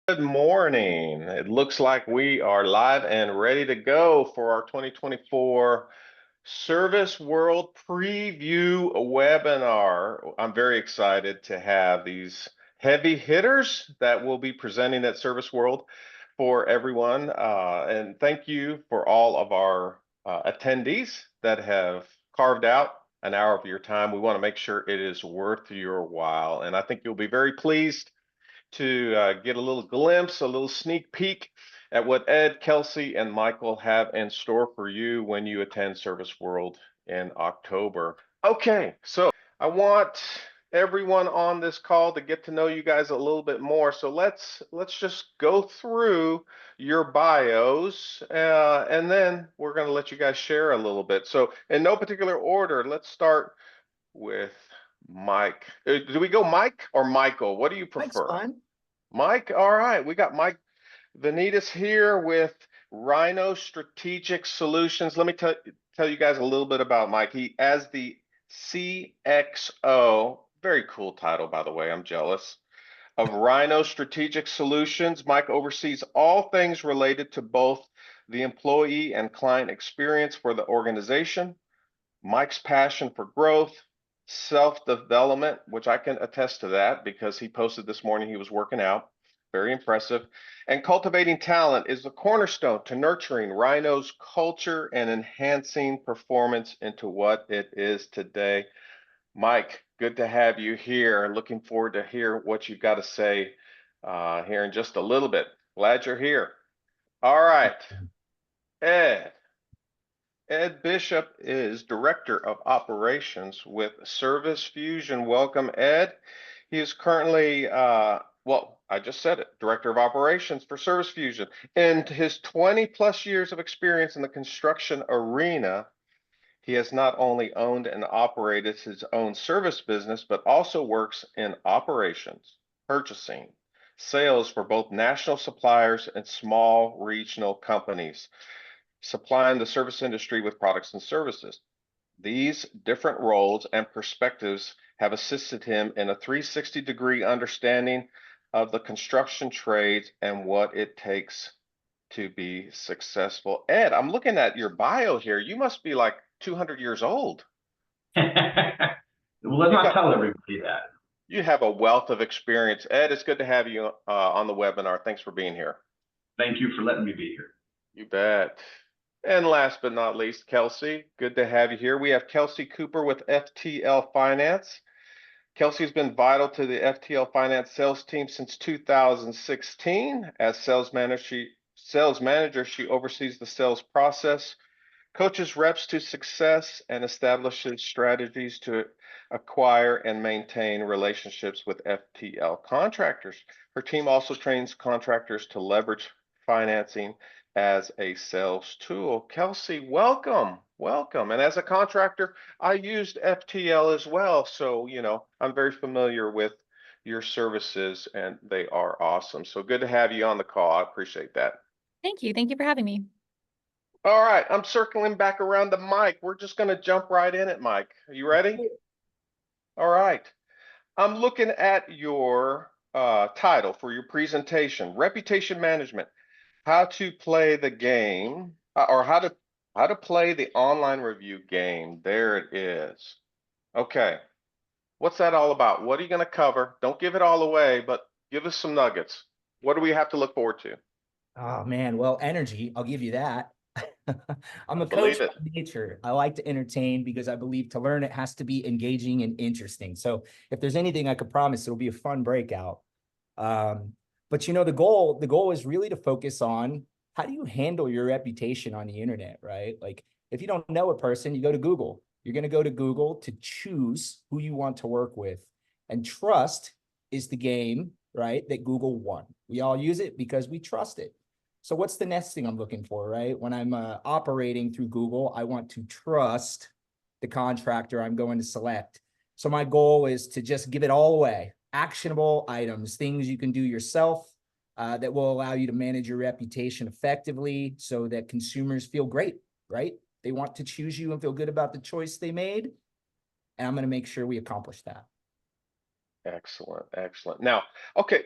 Good morning. It looks like we are live and ready to go for our 2024 Service World Preview webinar. I'm very excited to have these heavy hitters that will be presenting at Service World for everyone. And thank you for all of our attendees that have carved out an hour of your time. We want to make sure it is worth your while. And I think you'll be very pleased to get a little glimpse, a little sneak peek at what Ed, Kelsi, and Michael have in store for you when you attend Service World in October. Okay, so I want everyone on this call to get to know you guys a little bit more. So let's just go through your bios, and then we're going to let you guys share a little bit. So in no particular order, let's start with Mike. Do we go Mike or Michael? What do you Mike's prefer? fine. Mike, all right. We got Mike Venidis here with Rhino Strategic Solutions. Let me tell you guys a little bit about Mike. He, as the CXO, very cool title, by the way, I'm jealous, of Rhino Strategic Solutions. Mike oversees all things related to both the employee and client experience for the organization. Mike's passion for growth, self-development, which I can attest to that because he posted this morning he was working out. Very impressive. And cultivating talent is the cornerstone to nurturing Rhino's culture and enhancing performance into what it is today. Mike, good to have you here. Looking forward to hear what you've got to say here in just a little bit. Glad you're here. All right, Ed. Ed Bishop is Director of Operations with Service Fusion. Welcome, Ed. He is currently, well, I just said it, Director of Operations for Service Fusion. In his 20 plus years of experience in the construction arena, he has not only owned and operated his own service business, but also works in operations, purchasing, sales for both national suppliers and small regional companies, supplying the service industry with products and services. These different roles and perspectives have assisted him in a 360-degree understanding of the construction trades and what it takes to be successful. Ed, I'm looking at your bio here. You must be like 200 years old. Well, let's not tell everybody that. You have a wealth of experience. Ed, it's good to have you on the webinar. Thanks for being here. Thank you for letting me be here. You bet. And last but not least, Kelsi, good to have you here. We have Kelsi Cooper with FTL Finance. Kelsi's been vital to the FTL Finance sales team since 2016. As sales manager, she oversees the sales process, coaches reps to success, and establishes strategies to acquire and maintain relationships with FTL contractors. Her team also trains contractors to leverage financing as a sales tool. Kelsi, welcome, welcome. And as a contractor, I used FTL as well. So, you know, I'm very familiar with your services and they are awesome. So good to have you on the call. I appreciate that. Thank you. Thank you for having me. All right, I'm circling back around to Mike. We're just going to jump right in it, Mike. Are you ready? All right. I'm looking at your title for your presentation, Reputation Management, how to play the game, or how to play the online review game. There it is. Okay. What's that all about? What are you going to cover? Don't give it all away, but give us some nuggets. What do we have to look forward to? Oh man, well, energy, I'll give you that. I'm a Believe coach it. by nature. I like to entertain because I believe to learn it has to be engaging and interesting. So if there's anything I could promise, it'll be a fun breakout. But you know, the goal is really to focus on how do you handle your reputation on the internet, right? Like if you don't know a person, you go to Google. You're going to go to Google to choose who you want to work with. And trust is the game, right, that Google won. We all use it because we trust it. So what's the next thing I'm looking for, right? When I'm operating through Google, I want to trust the contractor I'm going to select. So my goal is to just give it all away. Actionable items, things you can do yourself that will allow you to manage your reputation effectively so that consumers feel great, right? They want to choose you and feel good about the choice they made. And I'm going to make sure we accomplish that. Excellent, excellent. Now, okay.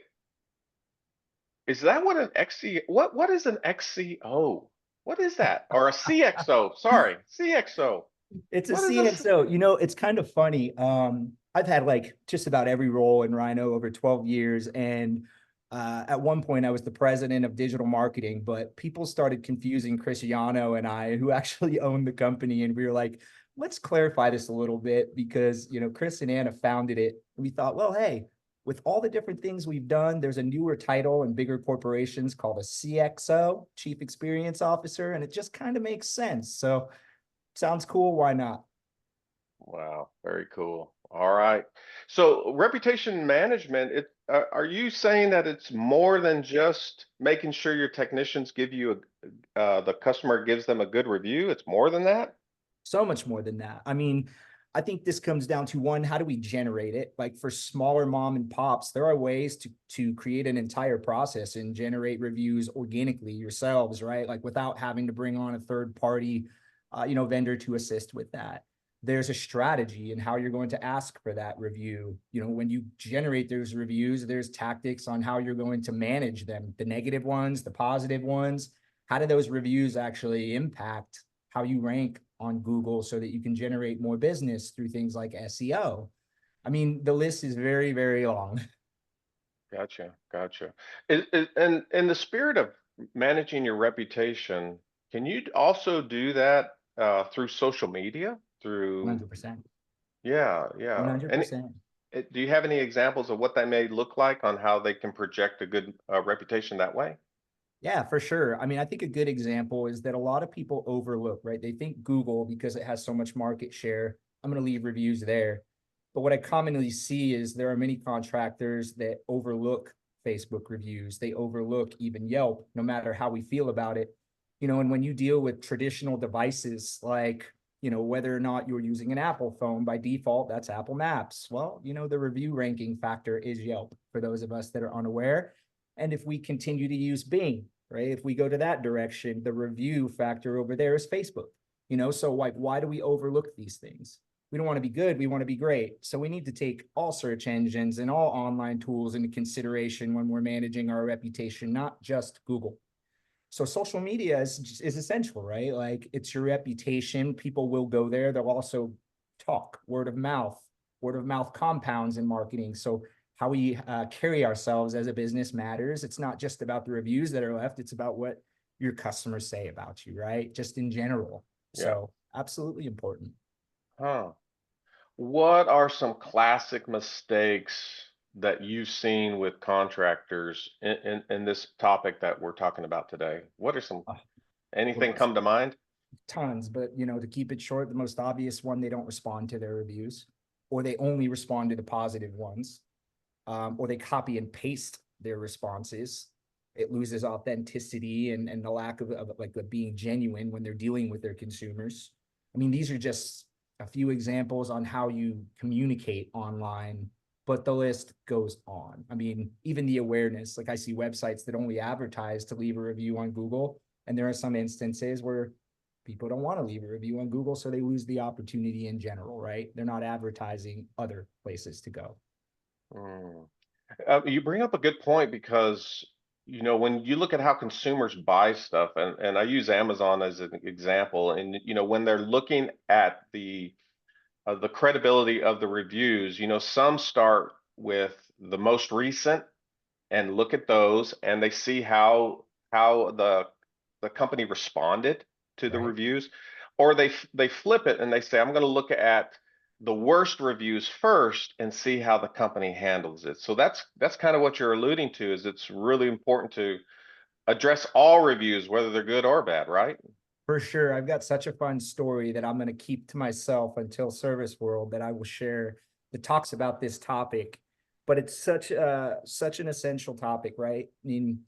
Is that what an XC, what is an XCO? What is that? Or a CXO, sorry, CXO. It's a What is this? CXO. You know, it's kind of funny. I've had like just about every role in Rhino over 12 years. And at one point I was the president of digital marketing, but people started confusing Cristiano and I, who actually owned the company. And we were like, let's clarify this a little bit because, you know, Chris and Anna founded it. We thought, well, hey, with all the different things we've done, there's a newer title in bigger corporations called a CXO, Chief Experience Officer, and it just kind of makes sense. So sounds cool. Why not? Wow, very cool. All right. So reputation management, are you saying that it's more than just making sure your technicians give you the customer gives them a good review? It's more than that? So much more than that. I mean, I think this comes down to one, how do we generate it? Like for smaller mom and pops, there are ways to create an entire process and generate reviews organically yourselves, right? Like without having to bring on a third party, vendor to assist with that. There's a strategy in how you're going to ask for that review. You know, when you generate those reviews, there's tactics on how you're going to manage them, the negative ones, the positive ones. How do those reviews actually impact how you rank on Google so that you can generate more business through things like SEO? I mean, the list is very, very long. Gotcha, gotcha. And in the spirit of managing your reputation, can you also do that through social media? Through, 100%. yeah, yeah. And 100%. do you have any examples of what that may look like on how they can project a good reputation that way? Yeah, for sure. I mean, I think a good example is that a lot of people overlook, right? They think Google, because it has so much market share, I'm going to leave reviews there. But what I commonly see is there are many contractors that overlook Facebook reviews. They overlook even Yelp, no matter how we feel about it. You know, and when you deal with traditional devices like, you know, whether or not you're using an Apple phone, by default, that's Apple Maps. Well, you know, the review ranking factor is Yelp for those of us that are unaware. And if we continue to use Bing, right, if we go to that direction, the review factor over there is Facebook. You know, so like, why do we overlook these things? We don't want to be good, we want to be great. So we need to take all search engines and all online tools into consideration when we're managing our reputation, not just Google. So social media is essential, right? Like it's your reputation. People will go there. They'll also talk, word of mouth compounds in marketing. So how we carry ourselves as a business matters. It's not just about the reviews that are left. It's about what your customers say about you, right? Just in general. Yeah. So absolutely important. Huh. What are some classic mistakes that you've seen with contractors in this topic that we're talking about today? What are some, anything Lots. come to mind? Tons, but you know, to keep it short, the most obvious one, they don't respond to their reviews, or they only respond to the positive ones, or they copy and paste their responses. It loses authenticity and the lack of like the being genuine when they're dealing with their consumers. I mean, these are just a few examples on how you communicate online, but the list goes on. I mean, even the awareness, like I see websites that only advertise to leave a review on Google, and there are some instances where people don't want to leave a review on Google, so they lose the opportunity in general, right? They're not advertising other places to go. Mm. You bring up a good point because, you know, when you look at how consumers buy stuff, and I use Amazon as an example, and, you know, when they're looking at the credibility of the reviews, you know, some start with the most recent and look at those and they see how the company responded to the Right. reviews, or they flip it and they say, I'm going to look at the worst reviews first and see how the company handles it. So that's kind of what you're alluding to, is it's really important to address all reviews, whether they're good or bad, right? For sure. I've got such a fun story that I'm going to keep to myself until Service World that I will share that talks about this topic. But it's such an essential topic, right? I mean,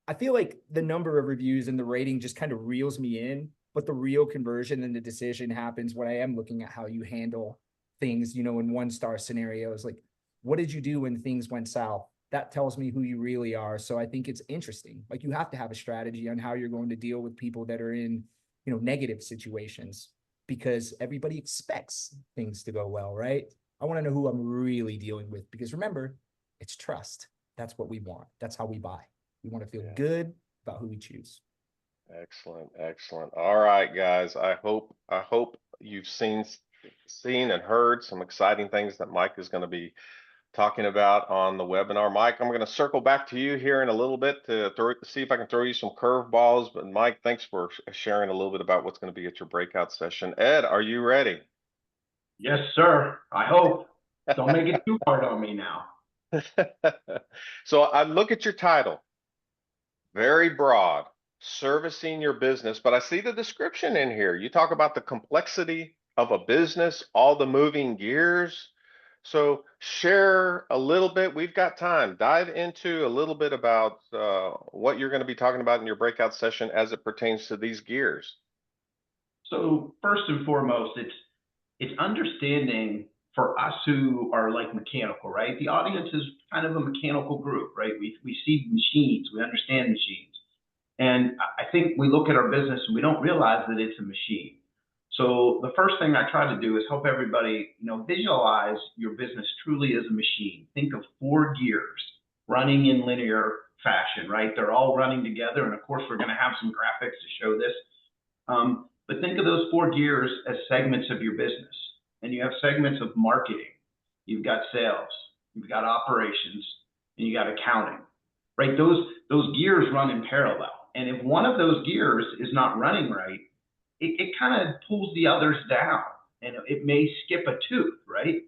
I feel like the number of reviews and the rating just kind of reels me in, but the real conversion and the decision happens when I am looking at how you handle things, you know, in 1-star scenarios. Like, what did you do when things went south? That tells me who you really are. So I think it's interesting. Like, you have to have a strategy on how you're going to deal with people that are in, you know, negative situations, because everybody expects things to go well, right? I want to know who I'm really dealing with, because remember, it's trust. That's what we want. That's how we buy. We want to feel Yeah. good about who we choose. Excellent, excellent. All right, guys. I hope you've seen and heard some exciting things that Mike is going to be talking about on the webinar. Mike, I'm going to circle back to you here in a little bit to see if I can throw you some curveballs. But Mike, thanks for sharing a little bit about what's going to be at your breakout session. Ed, are you ready? Yes, sir. I hope. Don't make it too hard on me now. So I look at your title, very broad, servicing your business, but I see the description in here. You talk about the complexity of a business, all the moving gears. So share a little bit. We've got time. Dive into a little bit about what you're going to be talking about in your breakout session as it pertains to these gears. So first and foremost, it's understanding for us who are like mechanical, right? The audience is kind of a mechanical group, right? We see machines, we understand machines. And I think we look at our business and we don't realize that it's a machine. So the first thing I try to do is help everybody, visualize your business truly as a machine. Think of 4 gears running in linear fashion, right? They're all running together. And of course, we're going to have some graphics to show this. But think of those 4 gears as segments of your business. And you have segments of marketing. You've got sales, you've got operations, and you got accounting, right? Those gears run in parallel. And if one of those gears is not running right, it kind of pulls the others down, and it may skip a tooth, right?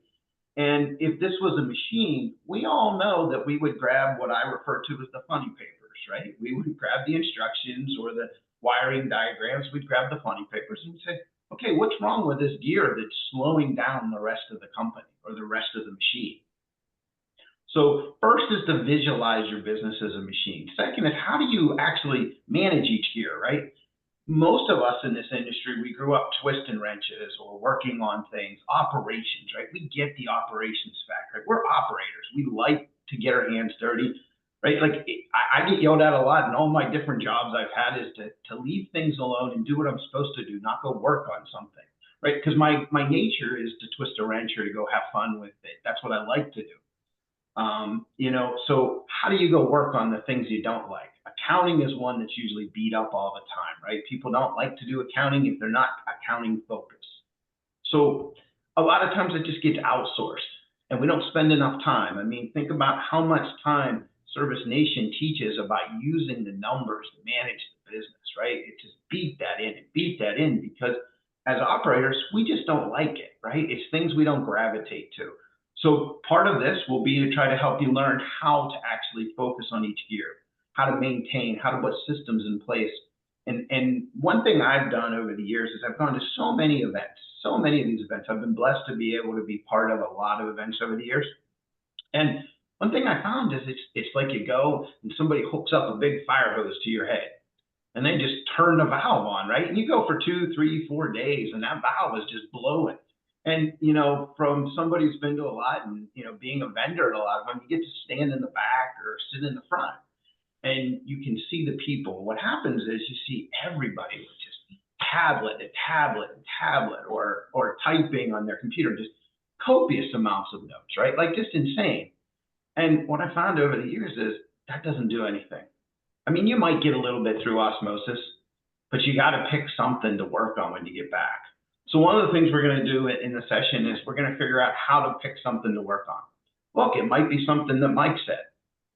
And if this was a machine, we all know that we would grab what I refer to as the funny papers, right? We would grab the instructions or the wiring diagrams, we'd grab the funny papers and say, okay, what's wrong with this gear that's slowing down the rest of the company or the rest of the machine? So first is to visualize your business as a machine. Second is, how do you actually manage each gear, right? Most of us in this industry, we grew up twisting wrenches or working on things, operations, right? We get the operations fact, right? We're operators. We like to get our hands dirty, right? Like I get yelled at a lot in all my different jobs I've had is to leave things alone and do what I'm supposed to do, not go work on something, right? Because my nature is to twist a wrench or to go have fun with it. That's what I like to do. So how do you go work on the things you don't like? Accounting is one that's usually beat up all the time, right? People don't like to do accounting if they're not accounting focused. So a lot of times it just gets outsourced and we don't spend enough time. I mean, think about how much time Service Nation teaches about using the numbers to manage the business, right? It just beat that in because as operators, we just don't like it, right? It's things we don't gravitate to. So part of this will be to try to help you learn how to actually focus on each gear, how to maintain, how to put systems in place. And one thing I've done over the years is I've gone to so many events, so many of these events. I've been blessed to be able to be part of a lot of events over the years. And one thing I found is it's like you go and somebody hooks up a big fire hose to your head and they just turn the valve on, right? And you go for 2, 3, 4 days and that valve is just blowing. And, from somebody who's been to a lot and, being a vendor at a lot of them, you get to stand in the back or sit in the front and you can see the people. What happens is you see everybody with just tablet or typing on their computer, just copious amounts of notes, right? Like just insane. And what I found over the years is that doesn't do anything. I mean, you might get a little bit through osmosis, but you got to pick something to work on when you get back. So one of the things we're going to do in the session is we're going to figure out how to pick something to work on. Look, it might be something that Mike said.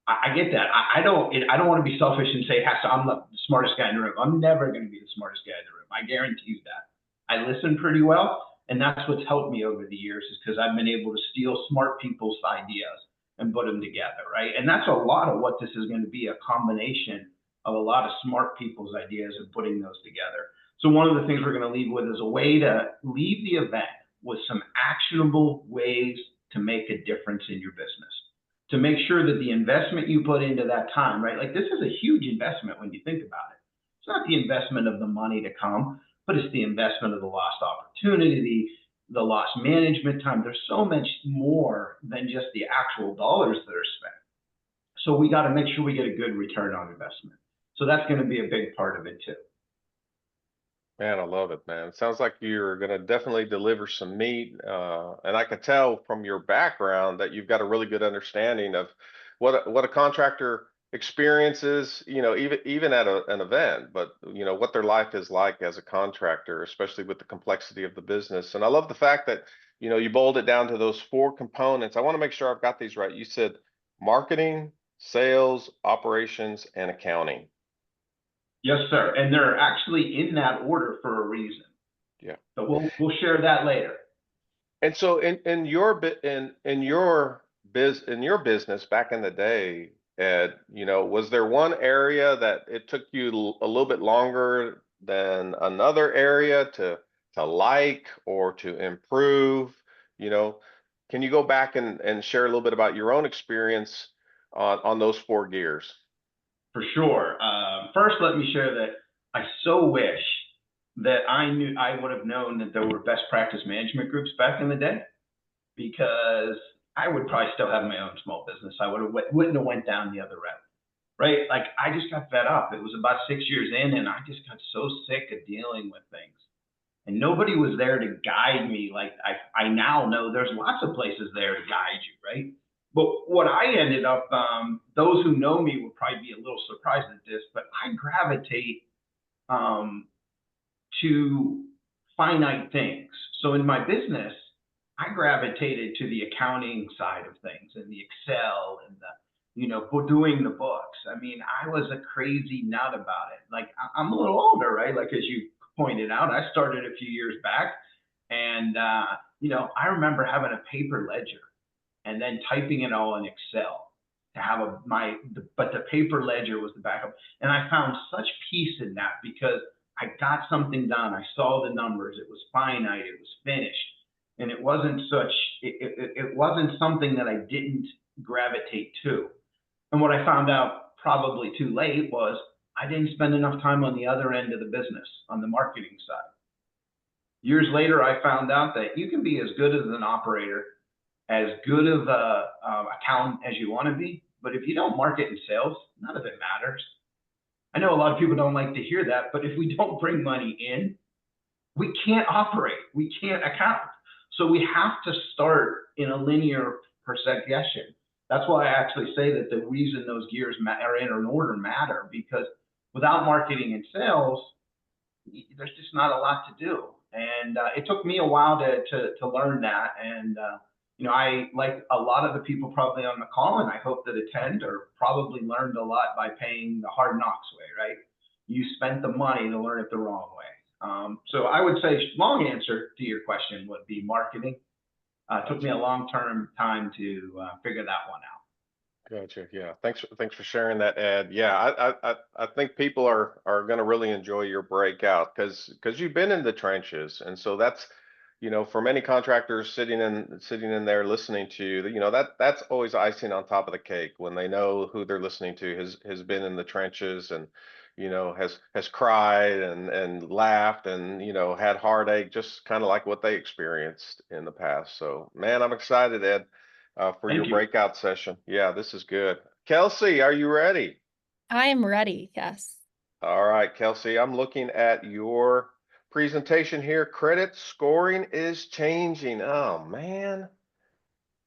I get that. I don't want to be selfish and say, I'm the smartest guy in the room. I'm never going to be the smartest guy in the room. I guarantee you that. I listen pretty well, and that's what's helped me over the years is because I've been able to steal smart people's ideas and put them together, right? And that's a lot of what this is going to be, a combination of a lot of smart people's ideas and putting those together. So one of the things we're going to leave with is a way to leave the event with some actionable ways to make a difference in your business, to make sure that the investment you put into that time, right? Like this is a huge investment when you think about it. It's not the investment of the money to come, but it's the investment of the lost opportunity, the lost management time. There's so much more than just the actual dollars that are spent. So we got to make sure we get a good return on investment. So that's going to be a big part of it too. Man, I love it, man. It sounds like you're going to definitely deliver some meat. And I can tell from your background that you've got a really good understanding of what a contractor experiences, even at an event, but what their life is like as a contractor, especially with the complexity of the business. And I love the fact that, you boiled it down to those four components. I want to make sure I've got these right. You said marketing, sales, operations, and accounting. Yes, sir. And they're actually in that order for a reason. Yeah. But we'll share that later. And so in your business back in the day, Ed, was there one area that it took you a little bit longer than another area to like or to improve? Can you go back and share a little bit about your own experience on those four gears? For sure. First, let me share that I so wish that I would have known that there were best practice management groups back in the day, because I would probably still have my own small business. I wouldn't have went down the other route, right? Like, I just got fed up. It was about 6 years in, and I just got so sick of dealing with things, and nobody was there to guide me. Like, I now know there's lots of places there to guide you, right? But what I ended up, those who know me will probably be a little surprised at this, but I gravitate to finite things. So in my business, I gravitated to the accounting side of things and the Excel and doing the books. I mean, I was a crazy nut about it. Like, I'm a little older, right? Like, as you pointed out, I started a few years back, and I remember having a paper ledger and then typing it all in Excel to have but the paper ledger was the backup. And I found such peace in that, because I got something done. I saw the numbers. It was finite. It was finished. And it wasn't it wasn't something that I didn't gravitate to. And what I found out probably too late was I didn't spend enough time on the other end of the business, on the marketing side. Years later, I found out that you can be as good as an operator, as good of a accountant as you want to be, but if you don't market and sales, none of it matters. I know a lot of people don't like to hear that, but if we don't bring money in, we can't operate, we can't account. So we have to start in a linear progression. That's why I actually say that the reason those gears are in an order matter, because without marketing and sales, there's just not a lot to do. And it took me a while to learn that. And I, like a lot of the people probably on the call, and I hope that attend, or probably learned a lot by paying the hard knocks way, right? You spent the money to learn it the wrong way. So I would say, long answer to your question would be marketing. It took me a long-term time to figure that one out. Gotcha. Yeah. Thanks for sharing that, Ed. Yeah, I think people are going to really enjoy your breakout, because you've been in the trenches, and so that's, for many contractors sitting in there listening to you, that's always icing on top of the cake, when they know who they're listening to has been in the trenches, and has cried and laughed and had heartache, just kind of like what they experienced in the past. So, man, I'm excited, Ed, for your breakout session. Yeah, this is good. Kelsi, are you ready? I am ready. Yes. All right, Kelsi, I'm looking at your presentation here. Credit scoring is changing. Oh, man.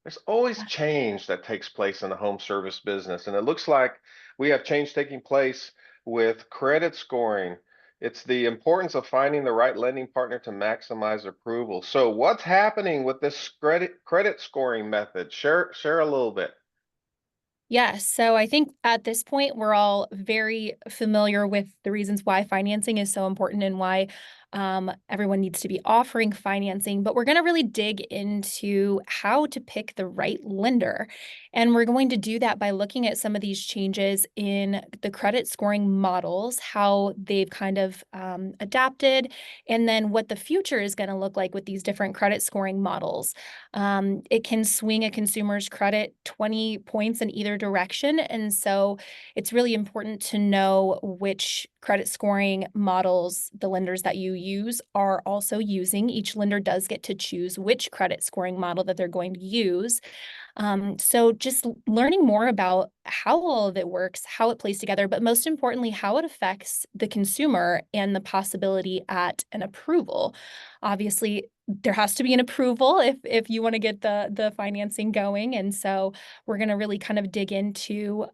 There's always change that takes place in the home service business, and it looks like we have change taking place with credit scoring. It's the importance of finding the right lending partner to maximize approval. So what's happening with this credit scoring method? Share a little bit. Yes. So I think at this point, we're all very familiar with the reasons why financing is so important and why everyone needs to be offering financing. But we're going to really dig into how to pick the right lender. And we're going to do that by looking at some of these changes in the credit scoring models, how they've kind of adapted, and then what the future is going to look like with these different credit scoring models. It can swing a consumer's credit 20 points in either direction. And so it's really important to know which credit scoring models the lenders that you use are also using. Each lender does get to choose which credit scoring model that they're going to use. So just learning more about how all of it works, how it plays together, but most importantly, how it affects the consumer and the possibility at an approval. Obviously, there has to be an approval if you want to get the financing going. And so we're going to really kind of dig into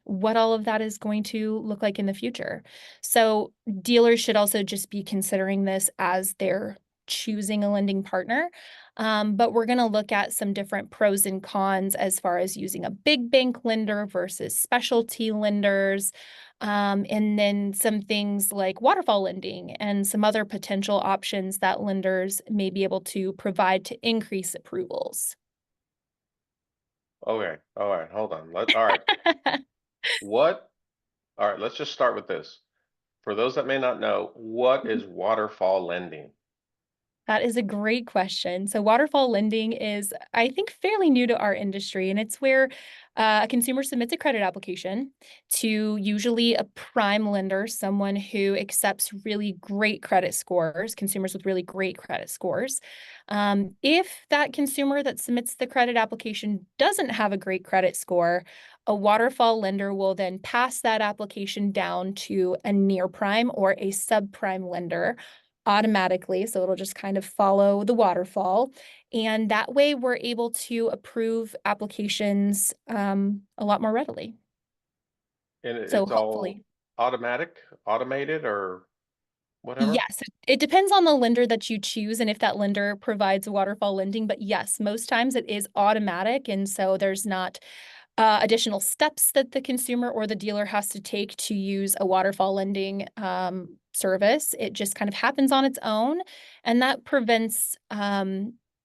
what all of that is going to look like in the future. So dealers should also just be considering this as they're choosing a lending partner. But we're going to look at some different pros and cons as far as using a big bank lender versus specialty lenders. And then some things like waterfall lending and some other potential options that lenders may be able to provide to increase approvals. Okay, all right, hold on. All right, what? All right, let's just start with this. For those that may not know, what is waterfall lending? That is a great question. So waterfall lending is, I think, fairly new to our industry, and it's where a consumer submits a credit application to usually a prime lender, someone who accepts really great credit scores, consumers with really great credit scores. If that consumer that submits the credit application doesn't have a great credit score, a waterfall lender will then pass that application down to a near prime or a subprime lender automatically. So it'll just kind of follow the waterfall. And that way we're able to approve applications a lot more readily. And So it's all hopefully, automated or whatever? yes, it depends on the lender that you choose and if that lender provides waterfall lending. But yes, most times it is automatic. And so there's not additional steps that the consumer or the dealer has to take to use a waterfall lending service. It just kind of happens on its own, and that prevents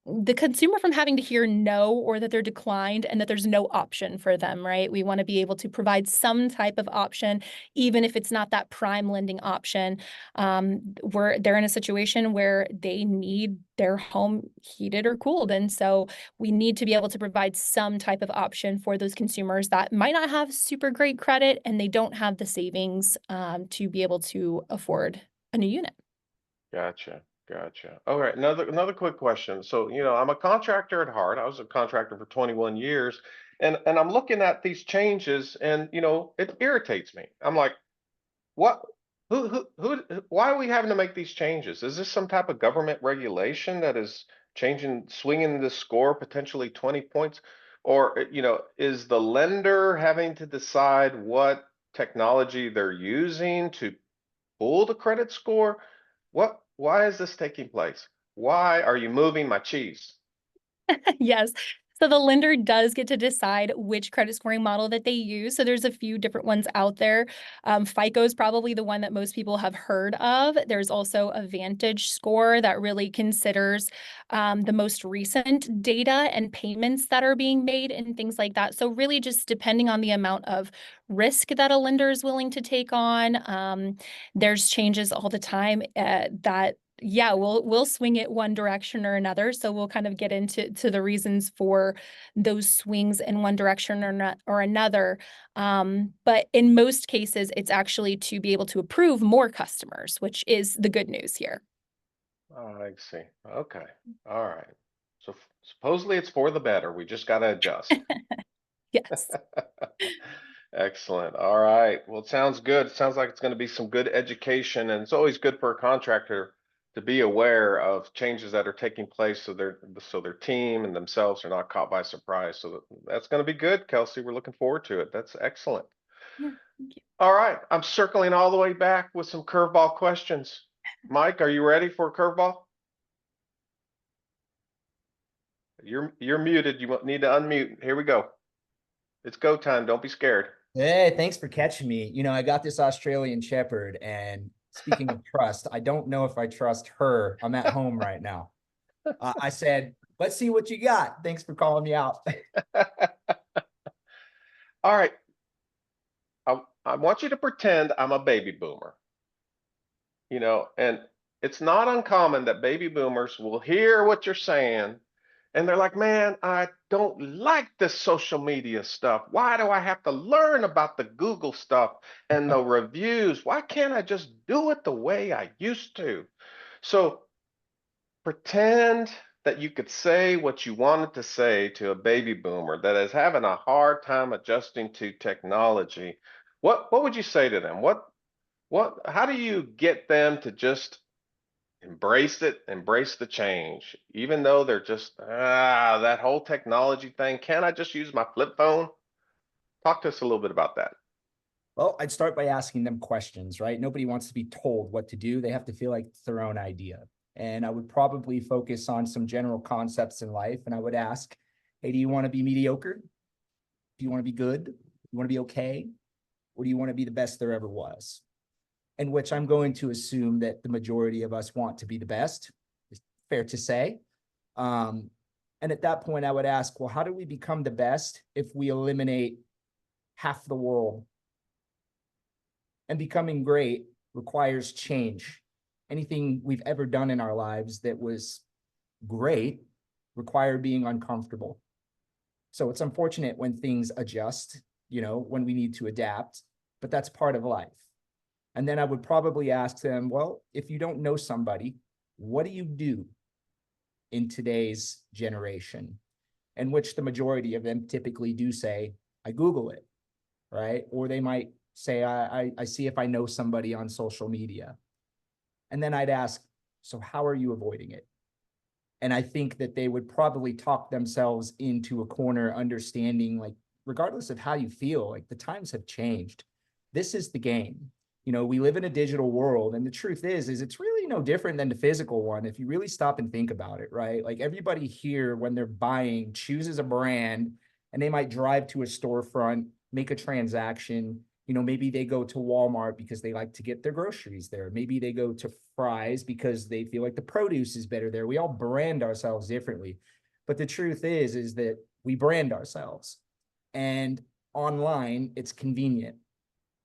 the consumer from having to hear no or that they're declined and that there's no option for them, right? We want to be able to provide some type of option, even if it's not that prime lending option. They're in a situation where they need their home heated or cooled. And so we need to be able to provide some type of option for those consumers that might not have super great credit and they don't have the savings to be able to afford a new unit. Gotcha. Gotcha. All right. Another quick question. So, I'm a contractor at heart. I was a contractor for 21 years, and I'm looking at these changes, and it irritates me. I'm like, what? Why are we having to make these changes? Is this some type of government regulation that is swinging the score potentially 20 points? Or, is the lender having to decide what technology they're using to pull the credit score? Why is this taking place? Why are you moving my cheese? Yes. So the lender does get to decide which credit scoring model that they use. So there's a few different ones out there. FICO is probably the one that most people have heard of. There's also a Vantage score that really considers the most recent data and payments that are being made and things like that. So really just depending on the amount of risk that a lender is willing to take on. There's changes all the time that we'll swing it one direction or another. So we'll kind of get into the reasons for those swings in one direction or another. But in most cases, it's actually to be able to approve more customers, which is the good news here. Oh, I see. Okay. All right. So supposedly it's for the better. We just got to adjust. Yes. Excellent. All right. Well, it sounds good. It sounds like it's going to be some good education, and it's always good for a contractor to be aware of changes that are taking place so their team and themselves are not caught by surprise. So that's going to be good, Kelsi. We're looking forward to it. That's excellent. Yeah, thank you. All right. I'm circling all the way back with some curveball questions. Mike, are you ready for a curveball? You're muted. You need to unmute. Here we go. It's go time. Don't be scared. Hey, thanks for catching me. I got this Australian Shepherd, and speaking of trust, I don't know if I trust her. I'm at home right now. I said, let's see what you got. Thanks for calling me out. All right. I want you to pretend I'm a baby boomer, and it's not uncommon that baby boomers will hear what you're saying and they're like, man, I don't like this social media stuff. Why do I have to learn about the Google stuff and the reviews? Why can't I just do it the way I used to? So pretend that you could say what you wanted to say to a baby boomer that is having a hard time adjusting to technology, what would you say to them? How do you get them to just embrace it, embrace the change, even though they're just, that whole technology thing? Can't I just use my flip phone? Talk to us a little bit about that. Well, I'd start by asking them questions, right? Nobody wants to be told what to do. They have to feel like it's their own idea. And I would probably focus on some general concepts in life. And I would ask, hey, do you want to be mediocre? Do you want to be good? Do you want to be okay? Or do you want to be the best there ever was? In which I'm going to assume that the majority of us want to be the best. It's fair to say. And at that point, I would ask, well, how do we become the best if we eliminate half the world? And becoming great requires change. Anything we've ever done in our lives that was great required being uncomfortable. So it's unfortunate when things adjust, when we need to adapt, but that's part of life. And then I would probably ask them, well, if you don't know somebody, what do you do in today's generation? In which the majority of them typically do say, I Google it, right? Or they might say, I see if I know somebody on social media. And then I'd ask, so how are you avoiding it? And I think that they would probably talk themselves into a corner, understanding, like, regardless of how you feel, like, the times have changed. This is the game. We live in a digital world, and the truth is it's really no different than the physical one if you really stop and think about it, right? Like, everybody here, when they're buying, chooses a brand, and they might drive to a storefront, make a transaction. Maybe they go to Walmart because they like to get their groceries there. Maybe they go to Fry's because they feel like the produce is better there. We all brand ourselves differently. But the truth is that we brand ourselves. And online, it's convenient.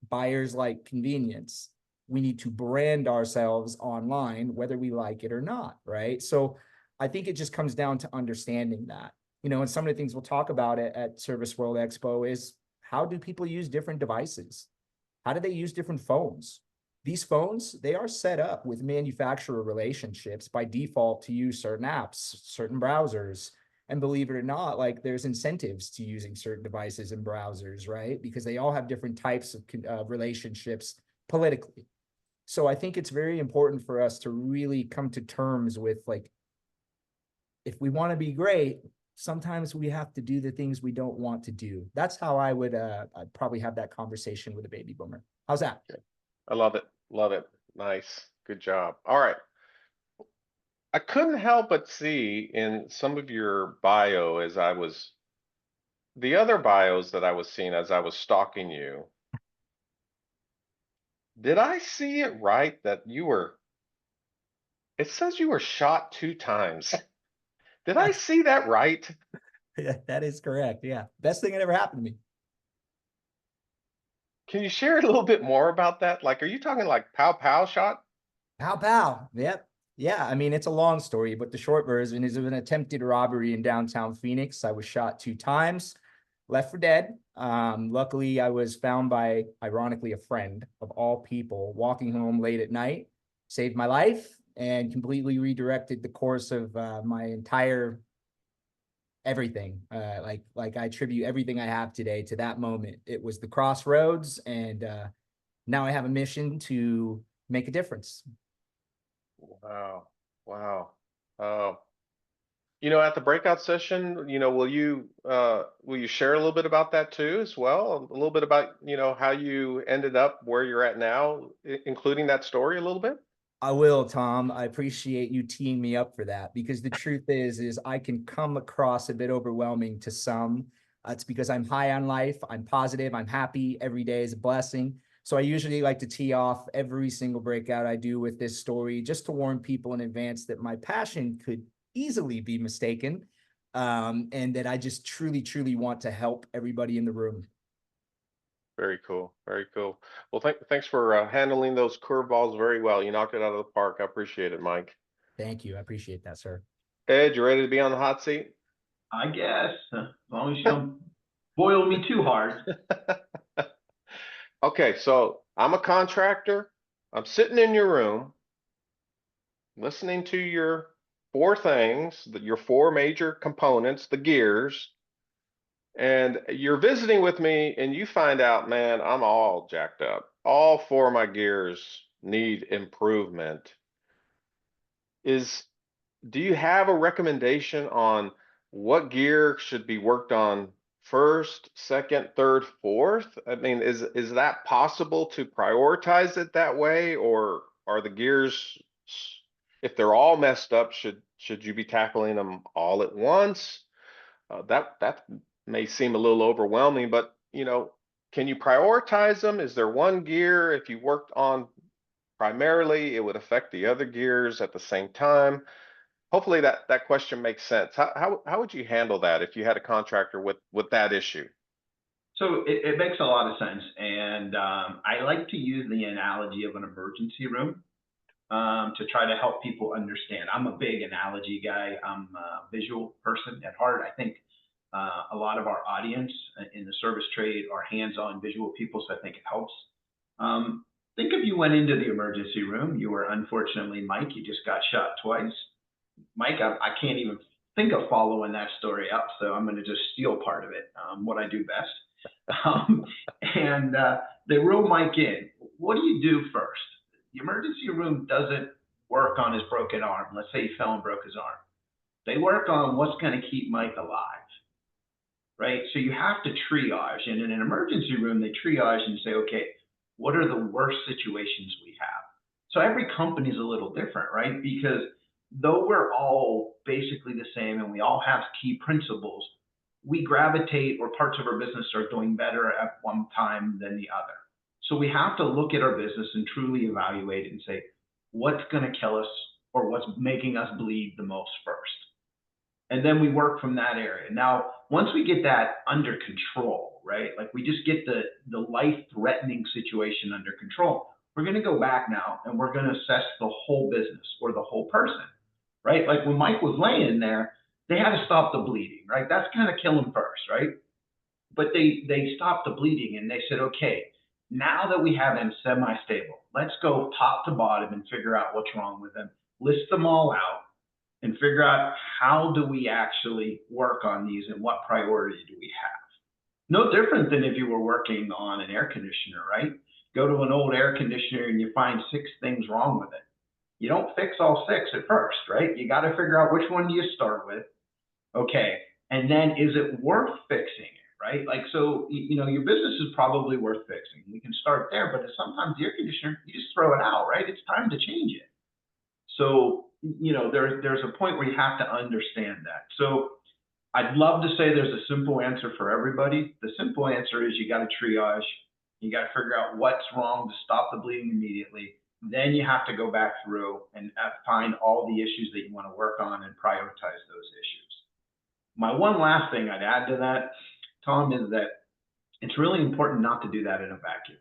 Buyers like convenience. We need to brand ourselves online, whether we like it or not, right? So I think it just comes down to understanding that. And some of the things we'll talk about at Service World Expo is, how do people use different devices? How do they use different phones? These phones, they are set up with manufacturer relationships by default to use certain apps, certain browsers. And believe it or not, like, there's incentives to using certain devices and browsers, right? Because they all have different types of relationships politically. So I think it's very important for us to really come to terms with, like, if we want to be great, sometimes we have to do the things we don't want to do. That's how I would I'd probably have that conversation with a baby boomer. How's that? Okay. I love it. Love it. Nice. Good job. All right. I couldn't help but see in some of your bio the other bios that I was seeing as I was stalking you. Did I see it right that it says you were shot 2 times. Did I see that right? Yeah, that is correct. Yeah. Best thing that ever happened to me. Can you share a little bit more about that? Like, are you talking like pow pow shot? Pow pow. Yep. Yeah. I mean, it's a long story, but the short version is, of an attempted robbery in downtown Phoenix. I was shot 2 times, left for dead. Luckily, I was found by, ironically, a friend of all people walking home late at night, saved my life, and completely redirected the course of my entire everything. Like I attribute everything I have today to that moment. It was the crossroads, and now I have a mission to make a difference. Wow. Wow. At the breakout session, will you share a little bit about that too as well? A little bit about, how you ended up where you're at now, including that story a little bit? I will, Tom. I appreciate you teeing me up for that, because the truth is I can come across a bit overwhelming to some. It's because I'm high on life. I'm positive. I'm happy. Every day is a blessing. So I usually like to tee off every single breakout I do with this story, just to warn people in advance that my passion could easily be mistaken, and that I just truly, truly want to help everybody in the room. Very cool. Very cool. Well, thanks for handling those curveballs very well. You knocked it out of the park. I appreciate it, Mike. Thank you. I appreciate that, sir. Ed, you ready to be on the hot seat? I guess, as long as you don't boil me too hard. Okay, so I'm a contractor. I'm sitting in your room, listening to your four things, your four major components, the gears, and you're visiting with me and you find out, man, I'm all jacked up. All four of my gears need improvement. Do you have a recommendation on what gear should be worked on first, second, third, fourth? I mean, is that possible to prioritize it that way, or are the gears, if they're all messed up, should you be tackling them all at once? That may seem a little overwhelming, but can you prioritize them? Is there one gear if you worked on primarily, it would affect the other gears at the same time? Hopefully that question makes sense. How would you handle that if you had a contractor with that issue? So it makes a lot of sense. And I like to use the analogy of an emergency room to try to help people understand. I'm a big analogy guy. I'm a visual person at heart. I think a lot of our audience in the service trade are hands-on visual people, so I think it helps. Think if you went into the emergency room, you were unfortunately, Mike, you just got shot twice. Mike, I can't even think of following that story up, so I'm going to just steal part of it, what I do best. And they roll Mike in. What do you do first? The emergency room doesn't work on his broken arm. Let's say he fell and broke his arm. They work on what's going to keep Mike alive, right? So you have to triage. And in an emergency room, they triage and say, okay, what are the worst situations we have? So every company is a little different, right? Because though we're all basically the same and we all have key principles, we gravitate, or parts of our business are doing better at one time than the other. So we have to look at our business and truly evaluate it and say, what's going to kill us or what's making us bleed the most first? And then we work from that area. Now, once we get that under control, right? Like we just get the life-threatening situation under control, we're going to go back now and we're going to assess the whole business or the whole person, right? Like when Mike was laying there, they had to stop the bleeding, right? That's kind of kill him first, right? But they stopped the bleeding and they said, okay, now that we have him semi-stable, let's go top to bottom and figure out what's wrong with him, list them all out, and figure out how do we actually work on these and what priority do we have. No different than if you were working on an air conditioner, right? Go to an old air conditioner and you find 6 things wrong with it. You don't fix all 6 at first, right? You got to figure out which one do you start with. Okay, and then is it worth fixing it, right? Like, so, your business is probably worth fixing. We can start there, but sometimes the air conditioner, you just throw it out, right? It's time to change it. So, there's a point where you have to understand that. So I'd love to say there's a simple answer for everybody. The simple answer is you got to triage. You got to figure out what's wrong to stop the bleeding immediately. Then you have to go back through and find all the issues that you want to work on and prioritize those issues. My one last thing I'd add to that, Tom, is that it's really important not to do that in a vacuum.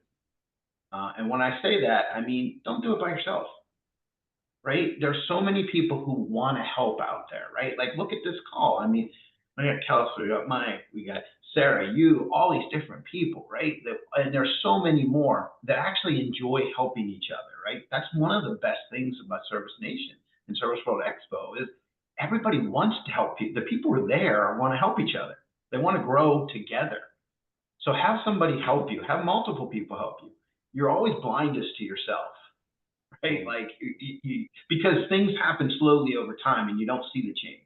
And when I say that, I mean, don't do it by yourself, right? There's so many people who want to help out there, right? Like, look at this call. I mean, we got Kelsi, we got Mike, we got Sarah, you, all these different people, right? And there's so many more that actually enjoy helping each other, right? That's one of the best things about Service Nation and Service World Expo is everybody wants to help people. The people who are there want to help each other. They want to grow together. So have somebody help you. Have multiple people help you. You're always blindest to yourself, right? Like, because things happen slowly over time and you don't see the change,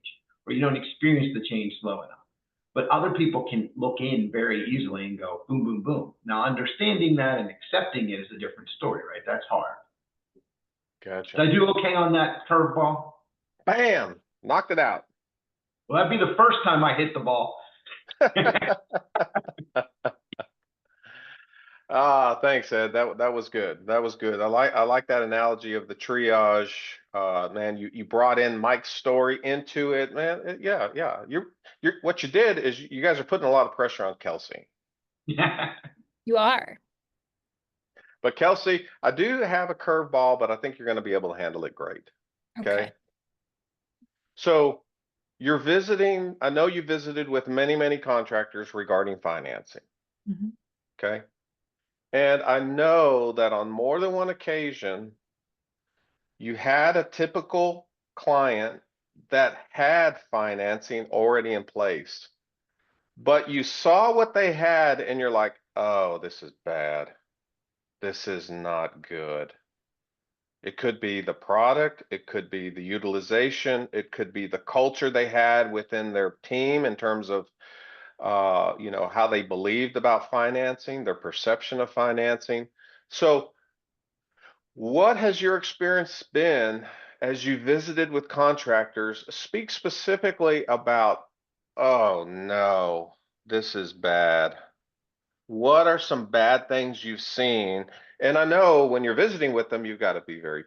or you don't experience the change slow enough. But other people can look in very easily and go boom, boom, boom. Now, understanding that and accepting it is a different story, right? That's hard. Gotcha. Did I do okay on that curveball? Bam! Knocked it out. Well, that'd be the first time I hit the ball. Thanks, Ed. That was good. That was good. I like that analogy of the triage. Man, you brought in Mike's story into it, man. Yeah. You're what you did is you guys are putting a lot of pressure on Kelsi. You are. But Kelsi, I do have a curveball, but I think you're going to be able to handle it great. Okay. So you're visiting, I know you visited with many contractors regarding financing. Mm-hmm. Okay. And I know that on more than one occasion, you had a typical client that had financing already in place, but you saw what they had and you're like, oh, this is bad. This is not good. It could be the product, it could be the utilization, it could be the culture they had within their team in terms of how they believed about financing, their perception of financing. So what has your experience been as you visited with contractors? Speak specifically about, oh no, this is bad. What are some bad things you've seen? And I know when you're visiting with them, you've got to be very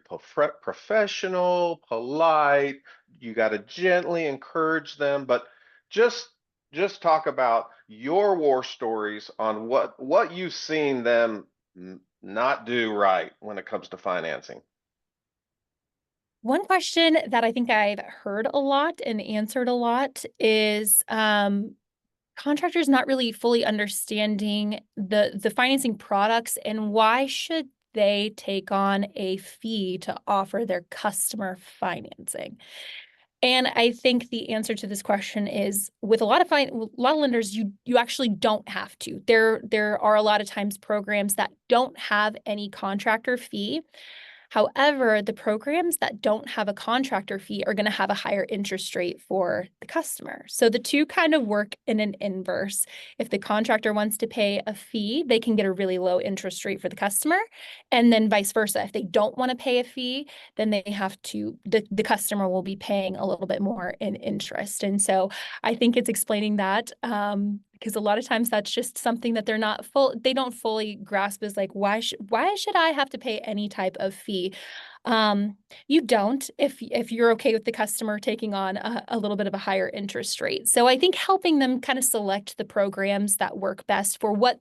professional, polite. You got to gently encourage them, but just just talk about your war stories on what you've seen them not do right when it comes to financing. One question that I think I've heard a lot and answered a lot is contractors not really fully understanding the financing products and why should they take on a fee to offer their customer financing. And I think the answer to this question is with a lot of lenders, you actually don't have to. There are a lot of times programs that don't have any contractor fee. However, the programs that don't have a contractor fee are going to have a higher interest rate for the customer. So the two kind of work in an inverse. If the contractor wants to pay a fee, they can get a really low interest rate for the customer. And then vice versa. If they don't want to pay a fee, then they have to, the customer will be paying a little bit more in interest. And so I think it's explaining that because a lot of times that's just something that they don't fully grasp is like, why should I have to pay any type of fee? You don't if you're okay with the customer taking on a little bit of a higher interest rate. So I think helping them kind of select the programs that work best for what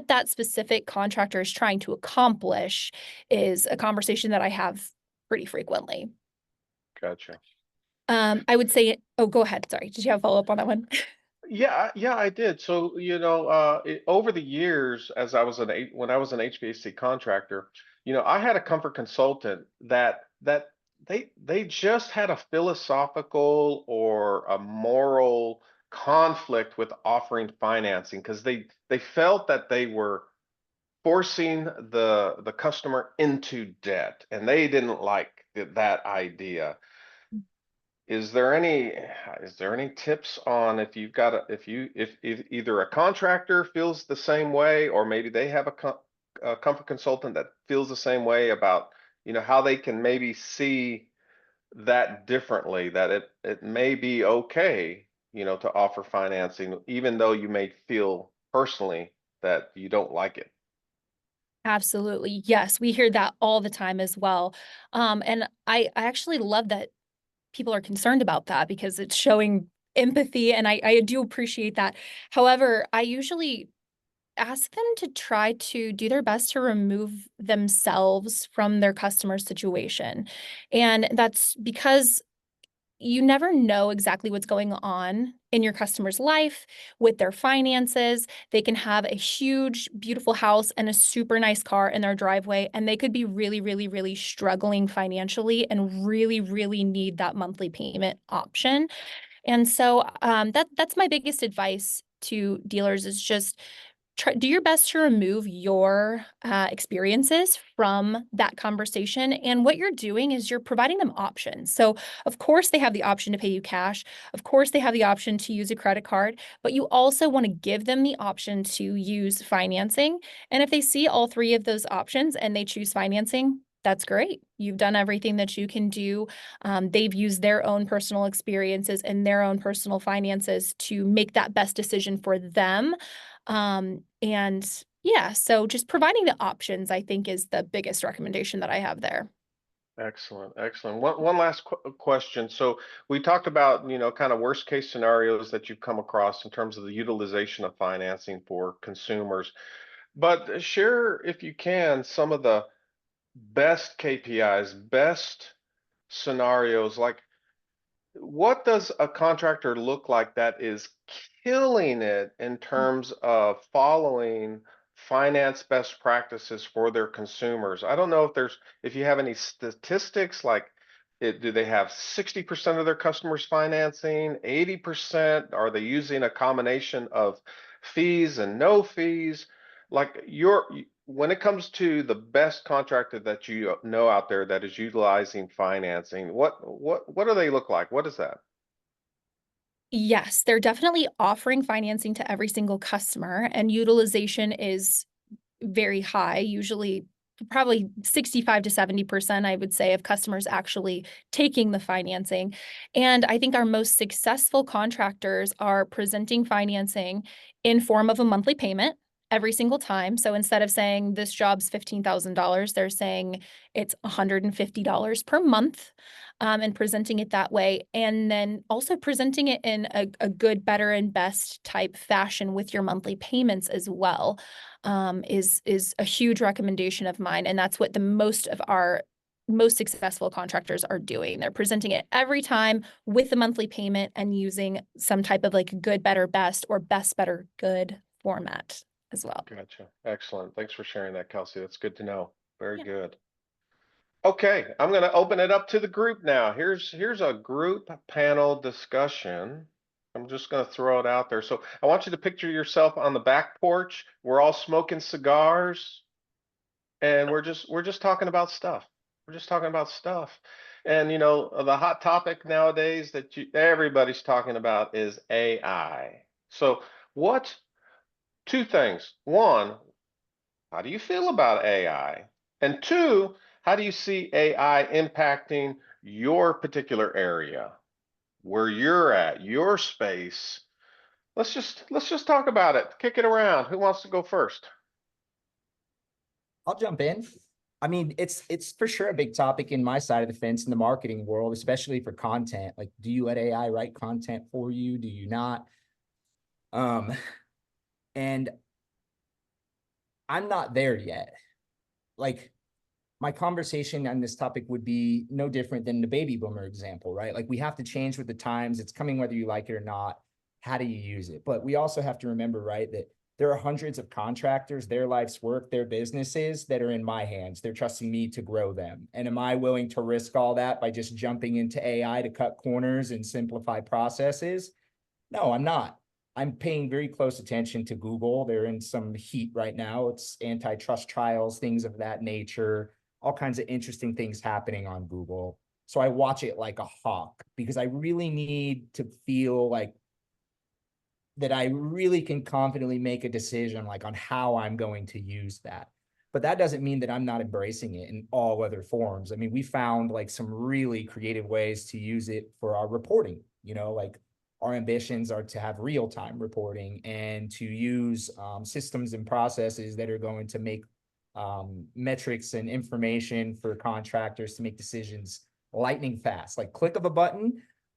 that specific contractor is trying to accomplish is a conversation that I have pretty frequently. Gotcha. I would say, oh, go ahead. Sorry. Did you have a follow-up on that one? Yeah, yeah, I did. So, over the years, as I was when I was an HVAC contractor, I had a comfort consultant that they just had a philosophical or a moral conflict with offering financing because they felt that they were forcing the customer into debt, and they didn't like that idea. Is there any tips on if you've got if either a contractor feels the same way or maybe they have a comfort consultant that feels the same way about how they can maybe see that differently, that it may be okay to offer financing even though you may feel personally that you don't like it. Absolutely. Yes, we hear that all the time as well. And I actually love that people are concerned about that because it's showing empathy and I do appreciate that. However, I usually ask them to try to do their best to remove themselves from their customer situation. And that's because you never know exactly what's going on in your customer's life with their finances. They can have a huge, beautiful house and a super nice car in their driveway, and they could be really, really, really struggling financially and really, really need that monthly payment option. And so that's my biggest advice to dealers is just do your best to remove your experiences from that conversation. And what you're doing is you're providing them options. So, of course, they have the option to pay you cash. Of course, they have the option to use a credit card, but you also want to give them the option to use financing. And if they see all three of those options and they choose financing, that's great. You've done everything that you can do. They've used their own personal experiences and their own personal finances to make that best decision for them. And yeah, so just providing the options, I think, is the biggest recommendation that I have there. Excellent, excellent. One last question. So we talked about, kind of worst case scenarios that you've come across in terms of the utilization of financing for consumers. But share, if you can, some of the best KPIs, best scenarios. Like, what does a contractor look like that is killing it in terms of following finance best practices for their consumers? I don't know if you have any statistics like Do they have 60% of their customers financing, 80%? Are they using a combination of fees and no fees? Like when it comes to the best contractor that you know out there that is utilizing financing, what do they look like? What is that? Yes, they're definitely offering financing to every single customer, and utilization is very high, usually probably 65 to 70%, I would say, of customers actually taking the financing. And I think our most successful contractors are presenting financing in form of a monthly payment every single time. So instead of saying this job's $15,000, they're saying it's $150 per month. And presenting it that way. And then also presenting it in a good, better, and best type fashion with your monthly payments as well, is a huge recommendation of mine. And that's what the most of our most successful contractors are doing. They're presenting it every time with the monthly payment and using some type of like good, better, best, or best, better, good format as well. Gotcha. Excellent. Thanks for sharing that, Kelsey. That's good to know. Very Yeah. good. Okay, I'm going to open it up to the group now. Here's a group panel discussion. I'm just going to throw it out there. So I want you to picture yourself on the back porch. We're all smoking cigars, and we're just talking about stuff. We're just talking about stuff. And you know, the hot topic nowadays that everybody's talking about is AI. So what? Two things. One, how do you feel about AI? And two, how do you see AI impacting your particular area, where you're at, your space? Let's just talk about it. Kick it around. Who wants to go first? I'll jump in. I mean, it's for sure a big topic in my side of the fence in the marketing world, especially for content. Like, do you let AI write content for you? Do you not? And I'm not there yet. Like, my conversation on this topic would be no different than the baby boomer example, right? Like, we have to change with the times. It's coming whether you like it or not. How do you use it? But we also have to remember, right, that there are hundreds of contractors, their life's work, their businesses that are in my hands. They're trusting me to grow them. And am I willing to risk all that by just jumping into AI to cut corners and simplify processes? No, I'm not. I'm paying very close attention to Google. They're in some heat right now. It's antitrust trials, things of that nature, all kinds of interesting things happening on Google. So I watch it like a hawk because I really need to feel like that I really can confidently make a decision like on how I'm going to use that. But that doesn't mean that I'm not embracing it in all other forms. I mean, we found like some really creative ways to use it for our reporting, you know, like our ambitions are to have real-time reporting and to use systems and processes that are going to make metrics and information for contractors to make decisions lightning fast, like click of a button.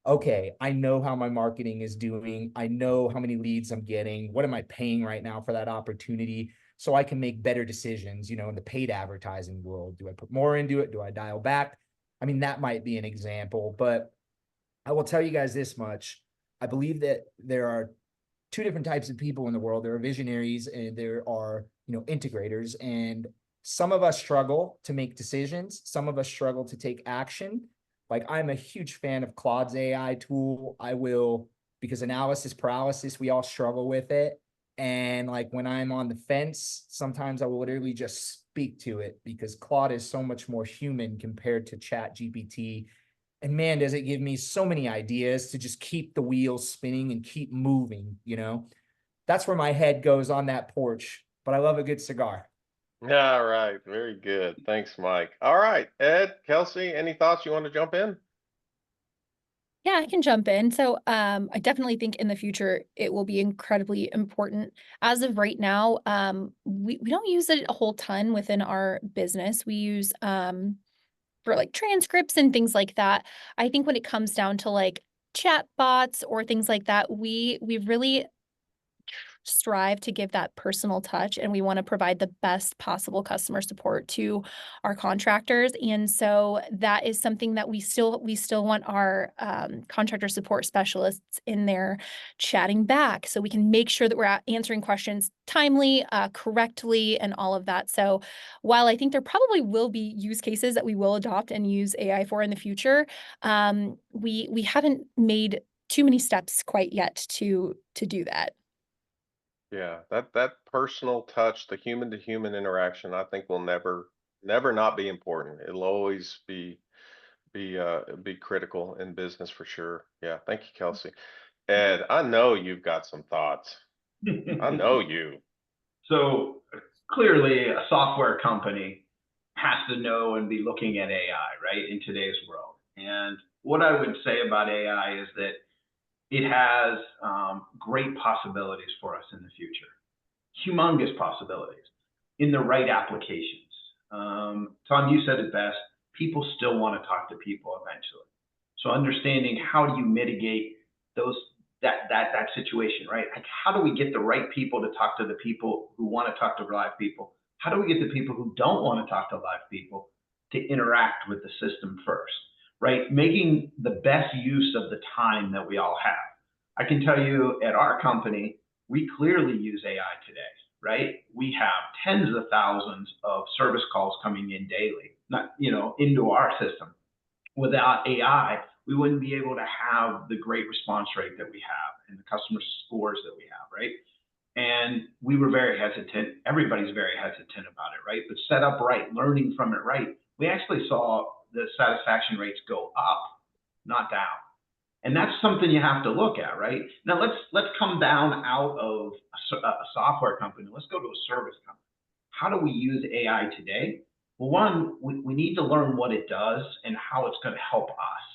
Okay, I know how my marketing is doing. I know how many leads I'm getting. What am I paying right now for that opportunity? So I can make better decisions, you know, in the paid advertising world. Do I put more into it? Do I dial back? I mean, that might be an example, but I will tell you guys this much. I believe that there are two different types of people in the world. There are visionaries and there are, you know, integrators. And some of us struggle to make decisions. Some of us struggle to take action. Like, I'm a huge fan of Claude's AI tool. I will, because analysis paralysis, we all struggle with it. And like when I'm on the fence, sometimes I will literally just speak to it because Claude is so much more human compared to Chat GPT. And man, does it give me so many ideas to just keep the wheels spinning and keep moving, you know? That's where my head goes on that porch, but I love a good cigar. All right, very good. Thanks, Mike. All right, Ed, Kelsey, any thoughts you want to jump in? Yeah, I can jump in. So I definitely think in the future it will be incredibly important. As of right now, we don't use it a whole ton within our business. We use for like transcripts and things like that. I think when it comes down to like chat bots or things like that, we really strive to give that personal touch, and we want to provide the best possible customer support to our contractors. And so that is something that we still want our contractor support specialists in there chatting back, so we can make sure that we're answering questions timely, correctly, and all of that. So while I think there probably will be use cases that we will adopt and use AI for in the future, we haven't made too many steps quite yet to do that. Yeah, that personal touch, the human to human interaction, I think will never not be important. It'll always be critical in business for sure. Yeah, thank you, Kelsey. Ed, I know you've got some thoughts. I know you. So clearly, a software company has to know and be looking at AI, right, in today's world. And what I would say about AI is that it has great possibilities for us in the future, humongous possibilities in the right applications. Tom, you said it best. People still want to talk to people eventually. So understanding how do you mitigate that situation, right? Like, how do we get the right people to talk to the people who want to talk to live people? How do we get the people who don't want to talk to live people to interact with the system first, right? Making the best use of the time that we all have. I can tell you at our company, we clearly use AI today, right? We have tens of thousands of service calls coming in daily, not, into our system. Without AI, we wouldn't be able to have the great response rate that we have and the customer scores that we have, right? And we were very hesitant. Everybody's very hesitant about it, right? But set up right, learning from it right, we actually saw the satisfaction rates go up, not down. And that's something you have to look at, right? Now let's come down out of a software company. Let's go to a service company. How do we use AI today? Well, one, we need to learn what it does and how it's going to help us,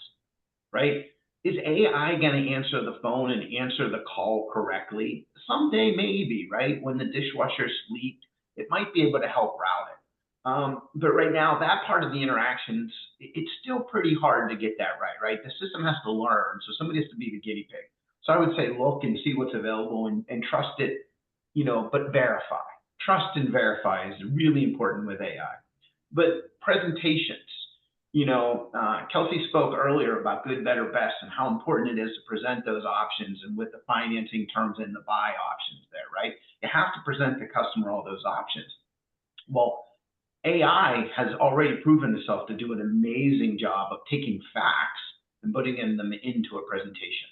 right? Is AI going to answer the phone and answer the call correctly? Someday, maybe, right? When the dishwasher's leaked, it might be able to help route it. But right now, that part of the interactions, it's still pretty hard to get that right? The system has to learn, so somebody has to be the guinea pig. So I would say look and see what's available and trust it, but verify. Trust and verify is really important with AI. But presentations, Kelsi spoke earlier about good, better, best, and how important it is to present those options and with the financing terms and the buy options there, right? You have to present the customer all those options. Well, AI has already proven itself to do an amazing job of taking facts and putting them into a presentation.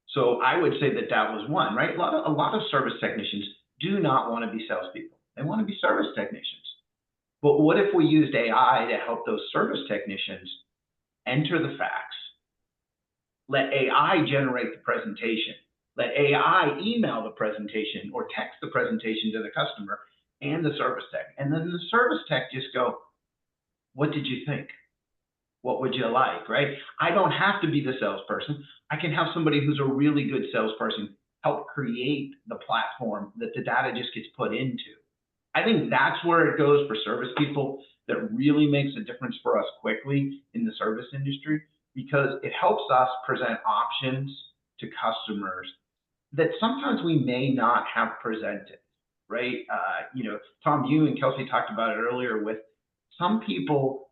So I would say that was one, right? A lot of service technicians do not want to be salespeople. They want to be service technicians. But what if we used AI to help those service technicians enter the facts, let AI generate the presentation, let AI email the presentation or text the presentation to the customer and the service tech. And then the service tech just go, what did you think? What would you like, right? I don't have to be the salesperson. I can have somebody who's a really good salesperson help create the platform that the data just gets put into. I think that's where it goes for service people that really makes a difference for us quickly in the service industry, because it helps us present options to customers that sometimes we may not have presented, right? Tom, you and Kelsi talked about it earlier with some people